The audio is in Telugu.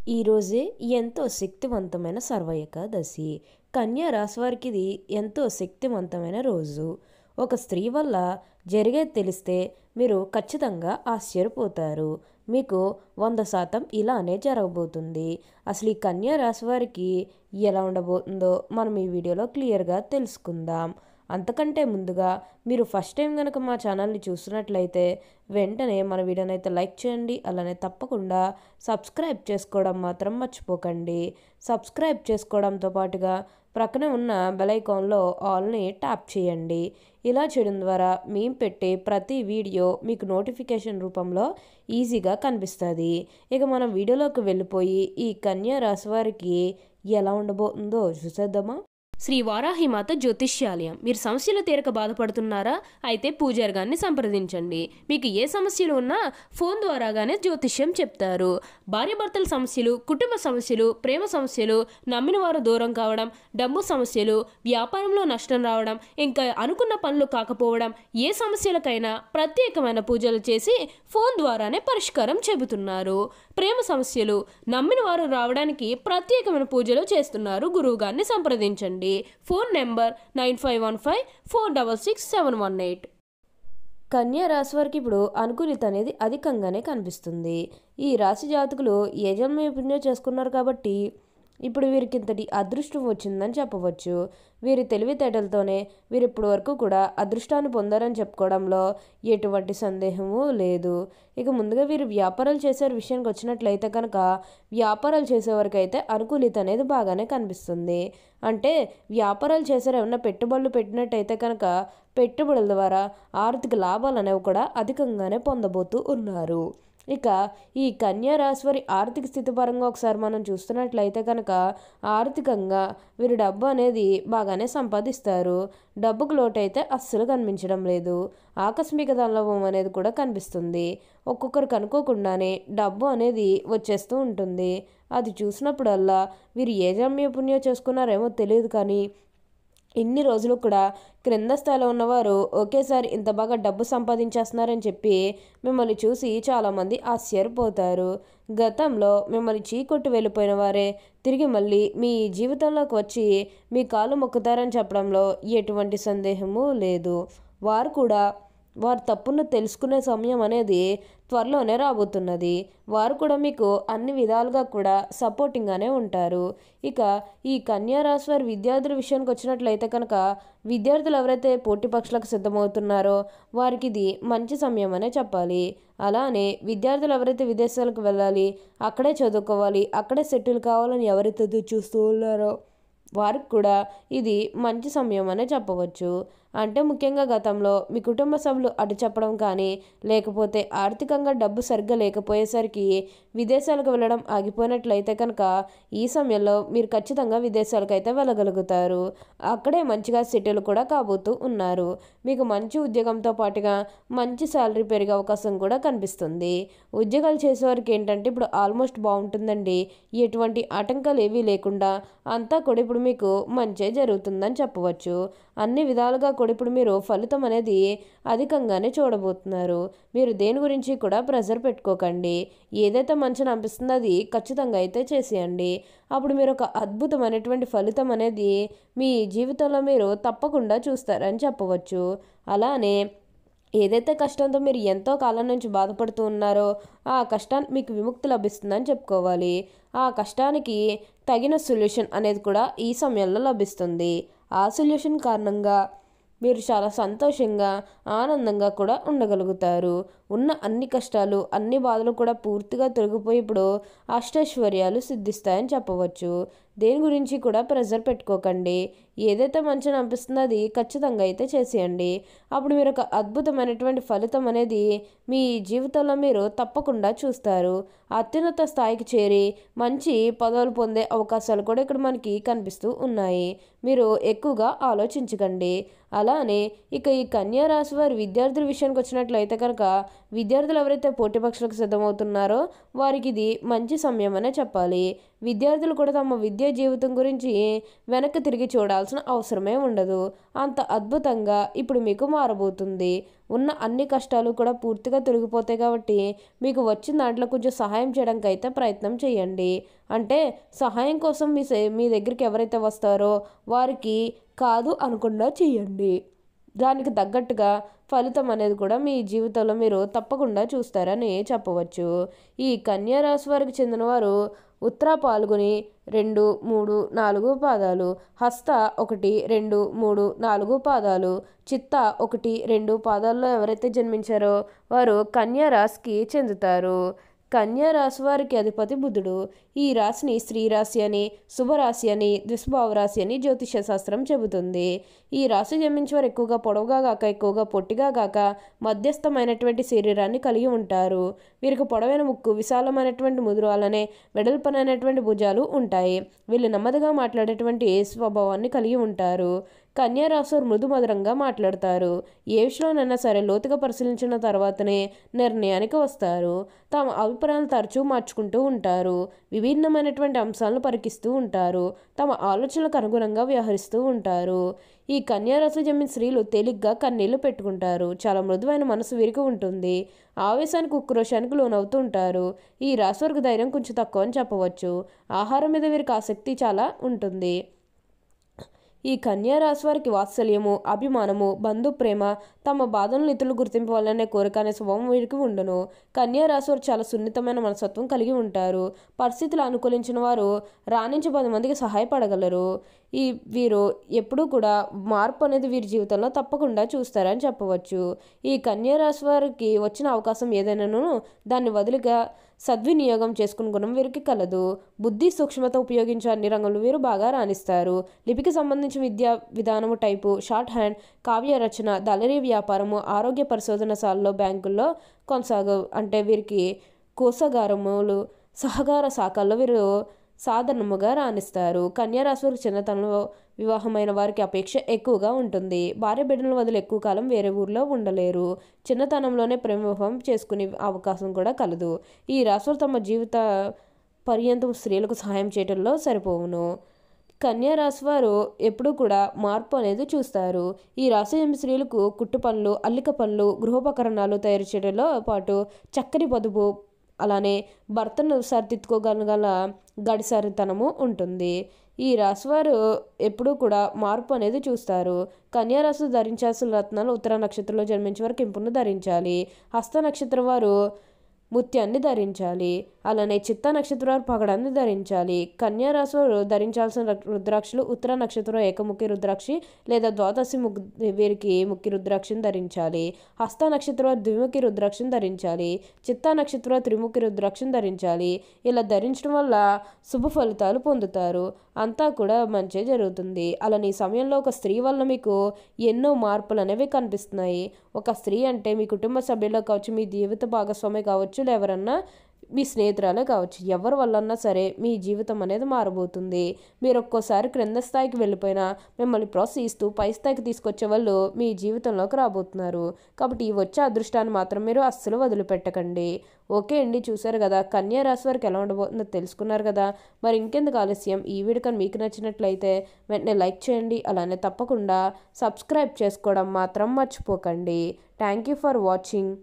ఈరోజే ఎంతో శక్తివంతమైన సర్వయేకాదశి. కన్యా రాశి వారికి ఇది ఎంతో శక్తివంతమైన రోజు. ఒక స్త్రీ వల్ల జరిగేది తెలిస్తే మీరు ఖచ్చితంగా ఆశ్చర్యపోతారు. మీకు 100% ఇలానే జరగబోతుంది. అసలు ఈ కన్యా రాశి వారికి ఎలా ఉండబోతుందో మనం ఈ వీడియోలో క్లియర్గా తెలుసుకుందాం. అంతకంటే ముందుగా మీరు ఫస్ట్ టైం కనుక మా ఛానల్ని చూస్తున్నట్లయితే వెంటనే మన వీడియోని అయితే లైక్ చేయండి. అలానే తప్పకుండా సబ్స్క్రైబ్ చేసుకోవడం మాత్రం మర్చిపోకండి. సబ్స్క్రైబ్ చేసుకోవడంతో పాటుగా ప్రక్కనే ఉన్న బెల్ ఐకాన్లో ఆల్ని ట్యాప్ చేయండి. ఇలా చేయడం ద్వారా మేము పెట్టే ప్రతి వీడియో మీకు నోటిఫికేషన్ రూపంలో ఈజీగా కనిపిస్తుంది. ఇక మనం వీడియోలోకి వెళ్ళిపోయి ఈ కన్యా రాశి వారికి ఎలా ఉండబోతుందో చూసేద్దామా. శ్రీ వారాహిమాత జ్యోతిష్యాలయం. మీరు సమస్యలు తీరక బాధపడుతున్నారా? అయితే పూజారి గారిని సంప్రదించండి. మీకు ఏ సమస్యలు ఉన్నా ఫోన్ ద్వారాగానే జ్యోతిష్యం చెప్తారు. భార్యాభర్తల సమస్యలు, కుటుంబ సమస్యలు, ప్రేమ సమస్యలు, నమ్మిన వారు దూరం కావడం, డబ్బు సమస్యలు, వ్యాపారంలో నష్టం రావడం, ఇంకా అనుకున్న పనులు కాకపోవడం, ఏ సమస్యలకైనా ప్రత్యేకమైన పూజలు చేసి ఫోన్ ద్వారానే పరిష్కారం చెబుతున్నారు. ప్రేమ సమస్యలు, నమ్మిన వారు రావడానికి ప్రత్యేకమైన పూజలు చేస్తున్నారు. గురువు గారిని సంప్రదించండి. Phone number 9515466718. కన్యా రాశి వారికి ఇప్పుడు అనుకూలిత అనేది అధికంగానే కనిపిస్తుంది. ఈ రాశి జాతకులు ఏ జన్మ పుణ్యం చేసుకున్నారు కాబట్టి ఇప్పుడు వీరికి ఇంతటి అదృష్టం వచ్చిందని చెప్పవచ్చు. వీరి తెలివితేటలతోనే వీరు ఇప్పటి వరకు కూడా అదృష్టాన్ని పొందారని చెప్పుకోవడంలో ఎటువంటి సందేహము లేదు. ఇక ముందుగా వీరు వ్యాపారాలు చేసే విషయానికి వచ్చినట్లయితే కనుక వ్యాపారాలు చేసేవారికైతే అనుకూలిత అనేది బాగానే కనిపిస్తుంది. అంటే వ్యాపారాలు చేసే ఏమన్నా పెట్టుబడులు పెట్టినట్టయితే కనుక పెట్టుబడుల ద్వారా ఆర్థిక లాభాలు అనేవి కూడా అధికంగానే పొందబోతూ ఉన్నారు. ఇక ఈ కన్యా రాశి వారి ఆర్థిక స్థితి పరంగా ఒకసారి మనం చూస్తున్నట్లయితే కనుక ఆర్థికంగా వీరు డబ్బు అనేది బాగానే సంపాదిస్తారు. డబ్బుకు లోటైతే అస్సలు కనిపించడం లేదు. ఆకస్మిక ధనలాభం అనేది కూడా కనిపిస్తుంది. ఒక్కొక్కరికి అనుకోకుండానే డబ్బు అనేది వచ్చేస్తూ ఉంటుంది. అది చూసినప్పుడల్లా వీరు ఏ జన్మ పుణ్యం చేసుకున్నారేమో తెలియదు కానీ ఇన్ని రోజులు కూడా క్రింద స్థాయిలో ఉన్నవారు ఒకేసారి ఇంత బాగా డబ్బు సంపాదించేస్తున్నారని చెప్పి మిమ్మల్ని చూసి చాలామంది ఆశ్చర్యపోతారు. గతంలో మిమ్మల్ని చీకొట్టి వెళ్ళిపోయిన వారే తిరిగి మళ్ళీ మీ జీవితంలోకి వచ్చి మీ కాలు మొక్కుతారని చెప్పడంలో ఎటువంటి సందేహము లేదు. వారు కూడా వారు తప్పును తెలుసుకునే సమయం అనేది త్వరలోనే రాబోతున్నది. వారు కూడా మీకు అన్ని విధాలుగా కూడా సపోర్టింగ్గానే ఉంటారు. ఇక ఈ కన్యా రాశి వారి విద్యార్థుల విషయానికి వచ్చినట్లయితే కనుక విద్యార్థులు ఎవరైతే పోటీ పరీక్షలకు సిద్ధమవుతున్నారో వారికి ఇది మంచి సమయం అనే చెప్పాలి. అలానే విద్యార్థులు ఎవరైతే విదేశాలకు వెళ్ళాలి, అక్కడే చదువుకోవాలి, అక్కడే సెటిల్ కావాలని ఎవరైతే చూస్తూ ఉన్నారో వారికి కూడా ఇది మంచి సమయం అనే చెప్పవచ్చు. అంటే ముఖ్యంగా గతంలో మీ కుటుంబ సభ్యులు అటు చెప్పడం కానీ లేకపోతే ఆర్థికంగా డబ్బు సరిగ్గా లేకపోయేసరికి విదేశాలకు వెళ్ళడం ఆగిపోయినట్లయితే కనుక ఈ సమయంలో మీరు ఖచ్చితంగా విదేశాలకు అయితే వెళ్ళగలుగుతారు. అక్కడే మంచిగా సెటిల్ కూడా కాబోతూ ఉన్నారు. మీకు మంచి ఉద్యోగంతో పాటుగా మంచి శాలరీ పెరిగే అవకాశం కూడా కనిపిస్తుంది. ఉద్యోగాలు చేసేవారికి ఏంటంటే ఇప్పుడు ఆల్మోస్ట్ బాగుంటుందండి. ఎటువంటి ఆటంకాలు ఏవీ లేకుండా అంతా కూడా ఇప్పుడు మీకు మంచే జరుగుతుందని చెప్పవచ్చు. అన్ని విధాలుగా కూడా ఇప్పుడు మీరు ఫలితం అనేది అధికంగానే చూడబోతున్నారు. మీరు దేని గురించి కూడా ప్రెజర్ పెట్టుకోకండి. ఏదైతే మంచిని అనిపిస్తుందో అది ఖచ్చితంగా అయితే చేసేయండి. అప్పుడు మీరు ఒక అద్భుతమైనటువంటి ఫలితం అనేది మీ జీవితంలో మీరు తప్పకుండా చూస్తారని చెప్పవచ్చు. అలానే ఏదైతే కష్టంతో మీరు ఎంతో కాలం నుంచి బాధపడుతూ ఉన్నారో ఆ కష్టానికి మీకు విముక్తి లభిస్తుందని చెప్పుకోవాలి. ఆ కష్టానికి తగిన సొల్యూషన్ అనేది కూడా ఈ సమయంలో లభిస్తుంది. ఆ సొల్యూషన్ కారణంగా మీరు చాలా సంతోషంగా ఆనందంగా కూడా ఉండగలుగుతారు. ఉన్న అన్ని కష్టాలు అన్ని బాధలు కూడా పూర్తిగా తొలగిపోయి ఇప్పుడు అష్టైశ్వర్యాలు సిద్ధిస్తాయని చెప్పవచ్చు. దేని గురించి కూడా ప్రెజర్ పెట్టుకోకండి. ఏదైతే మంచిని అనిపిస్తుందో అది ఖచ్చితంగా అయితే చేసేయండి. అప్పుడు మీరు ఒక అద్భుతమైనటువంటి ఫలితం అనేది మీ జీవితంలో మీరు తప్పకుండా చూస్తారు. అత్యున్నత స్థాయికి చేరి మంచి పదవులు పొందే అవకాశాలు కూడా ఇక్కడ మనకి కనిపిస్తూ ఉన్నాయి. మీరు ఎక్కువగా ఆలోచించకండి. అలానే ఇక ఈ కన్యా రాశి వారి విద్యార్థుల విషయానికి వచ్చినట్లయితే కనుక విద్యార్థులు ఎవరైతే పోటీ పరీక్షలకు సిద్ధమవుతున్నారో వారికి ఇది మంచి సమయం అనే చెప్పాలి. విద్యార్థులు కూడా తమ విద్యా జీవితం గురించి వెనక్కి తిరిగి చూడాల్సిన అవసరమే ఉండదు. అంత అద్భుతంగా ఇప్పుడు మీకు మారబోతుంది. ఉన్న అన్ని కష్టాలు కూడా పూర్తిగా తొలగిపోతాయి కాబట్టి మీకు వచ్చిన దాంట్లో కొంచెం సహాయం చేయడానికి అయితే ప్రయత్నం చేయండి. అంటే సహాయం కోసం మీ దగ్గరికి ఎవరైతే వస్తారో వారికి కాదు అనకుండా చేయండి. దానికి తగ్గట్టుగా ఫలితం అనేది కూడా మీ జీవితంలో మీరు తప్పకుండా చూస్తారని చెప్పవచ్చు. ఈ కన్యా రాశి వారికి చెందినవారు ఉత్తర పాల్గొని 2, 3, 4 పాదాలు, హస్త 1, 2, 3, 4 పాదాలు, చిత్త 1, 2 పాదాల్లో ఎవరైతే జన్మించారో వారు కన్యా రాశికి చెందుతారు. కన్యా రాశి వారికి అధిపతి బుధుడు. ఈ రాశిని స్త్రీ రాశి అని, శుభరాశి అని, దుష్భావ రాశి అని జ్యోతిష శాస్త్రం చెబుతుంది. ఈ రాశి జన్మించే వారు ఎక్కువగా పొడవుగా కాక ఎక్కువగా పొట్టిగా కాక మధ్యస్థమైనటువంటి శరీరాన్ని కలిగి ఉంటారు. వీరికి పొడవైన ముక్కు, విశాలమైనటువంటి ముదురు, అలానే వెడల్పనైనటువంటి భుజాలు ఉంటాయి. వీళ్ళు నెమ్మదిగా మాట్లాడేటువంటి స్వభావాన్ని కలిగి ఉంటారు. కన్యా రాశి వారు మృదు మధురంగా మాట్లాడతారు. ఏ విషయంలోనైనా సరే లోతుగా పరిశీలించిన తర్వాతనే నిర్ణయానికి వస్తారు. తమ అభిప్రాయాలను తరచూ మార్చుకుంటూ ఉంటారు. విభిన్నమైనటువంటి అంశాలను పరికిస్తూ ఉంటారు. తమ ఆలోచనలకు అనుగుణంగా వ్యవహరిస్తూ ఉంటారు. ఈ కన్యా రాశి జన్మించిన స్త్రీలు తేలిగ్గా కన్నీళ్లు పెట్టుకుంటారు. చాలా మృదువైన మనసు వీరికి ఉంటుంది. ఆవేశానికి, ఉక్రోషానికి లోనవుతూ ఉంటారు. ఈ రాశి వారికి ధైర్యం కొంచెం తక్కువ అని చెప్పవచ్చు. ఆహారం మీద వీరికి ఆసక్తి చాలా ఉంటుంది. ఈ కన్యా రాశి వారికి వాత్సల్యము, అభిమానము, బంధు ప్రేమ, తమ బాధలను ఇతరులు గుర్తింపవాలనే కోరిక అనే స్వభావం వీరికి ఉండును. కన్యా రాశి వారు చాలా సున్నితమైన మనస్తత్వం కలిగి ఉంటారు. పరిస్థితులు అనుకూలించిన వారు రాణించి 10 మందికి సహాయపడగలరు. వీరు ఎప్పుడూ కూడా మార్పు అనేది వీరి జీవితంలో తప్పకుండా చూస్తారని చెప్పవచ్చు. ఈ కన్యా రాశి వారికి వచ్చిన అవకాశం ఏదైనాను దాన్ని వదిలిగా సద్వినియోగం చేసుకునే గుణం వీరికి కలదు. బుద్ధి, సూక్ష్మత ఉపయోగించే అన్ని రంగంలో వీరు బాగా రాణిస్తారు. లిపికి సంబంధించిన విద్యా విధానము, టైపు, షార్ట్ హ్యాండ్, కావ్య రచన, దళరీ వ్యాపారము, ఆరోగ్య పరిశోధనశాలలో, బ్యాంకుల్లో అంటే వీరికి కోశాగారములు, సహకార శాఖల్లో వీరు సాధారణముగా రాణిస్తారు. కన్యా రాశి వారికి చిన్నతనంలో వివాహమైన వారికి అపేక్ష ఎక్కువగా ఉంటుంది. భార్య బిడ్డలను వదిలి ఎక్కువ కాలం వేరే ఊర్లో ఉండలేరు. చిన్నతనంలోనే ప్రేమ వివాహం చేసుకునే అవకాశం కూడా కలదు. ఈ రాశులు తమ జీవిత పర్యంతం స్త్రీలకు సహాయం చేయడంలో సరిపోవును. కన్యా రాశి వారు ఎప్పుడూ కూడా మార్పు అనేది చూస్తారు. ఈ రాశి స్త్రీలకు కుట్టు పనులు, అల్లిక పనులు, గృహోపకరణాలు తయారు చేయడంలో పాటు చక్కని పొదుపు, అలానే భర్తను సరిదిద్దుకోగల గడిసరితనము ఉంటుంది. ఈ రాశివారు ఎప్పుడూ కూడా మార్పు అనేది చూస్తారు. కన్యా రాశి ధరించాల్సిన రత్నాలు ఉత్తర నక్షత్రంలో జన్మించే వారు కెంపును ధరించాలి. హస్త నక్షత్రం వారు ముత్యాన్ని ధరించాలి. అలానే చిత్త నక్షత్రం వారు పగడాన్ని ధరించాలి. కన్యా రాశి వారు ధరించాల్సిన రుద్రాక్షలు ఉత్తర నక్షత్రం ఏకముఖి రుద్రాక్షి లేదా ద్వాదశి వీరికి ముఖి రుద్రాక్షిని ధరించాలి. హస్త నక్షత్రం వారు ద్విముఖి రుద్రాక్షిని ధరించాలి. చిత్త నక్షత్రం వారు త్రిముఖి రుద్రాక్షిని ధరించాలి. ఇలా ధరించడం వల్ల శుభ ఫలితాలు పొందుతారు. అంతా కూడా మంచి జరుగుతుంది. అలానే ఈ సమయంలో ఒక స్త్రీ వల్ల మీకు ఎన్నో మార్పులు అనేవి కనిపిస్తున్నాయి. ఒక స్త్రీ అంటే మీ కుటుంబ సభ్యుల్లో కావచ్చు, మీ జీవిత భాగస్వామి కావచ్చు, ఎవరన్నా మీ స్నేహితురాలే కావచ్చు, ఎవరి వల్లన్నా సరే మీ జీవితం అనేది మారబోతుంది. మీరు ఒక్కోసారి క్రింద స్థాయికి వెళ్ళిపోయినా మిమ్మల్ని ప్రోత్సహిస్తూ పై స్థాయికి తీసుకొచ్చే వాళ్ళు మీ జీవితంలోకి రాబోతున్నారు. కాబట్టి ఈ వచ్చే అదృష్టాన్ని మాత్రం మీరు అస్సలు వదిలిపెట్టకండి. ఓకే అండి, చూసారు కదా కన్యా రాశి వారికి ఎలా ఉండబోతుందో తెలుసుకున్నారు కదా. మరి ఇంకెందుకు ఆలస్యం, ఈ వీడియో కానీ మీకు నచ్చినట్లయితే వెంటనే లైక్ చేయండి. అలానే తప్పకుండా సబ్స్క్రైబ్ చేసుకోవడం మాత్రం మర్చిపోకండి. Thank you for watching.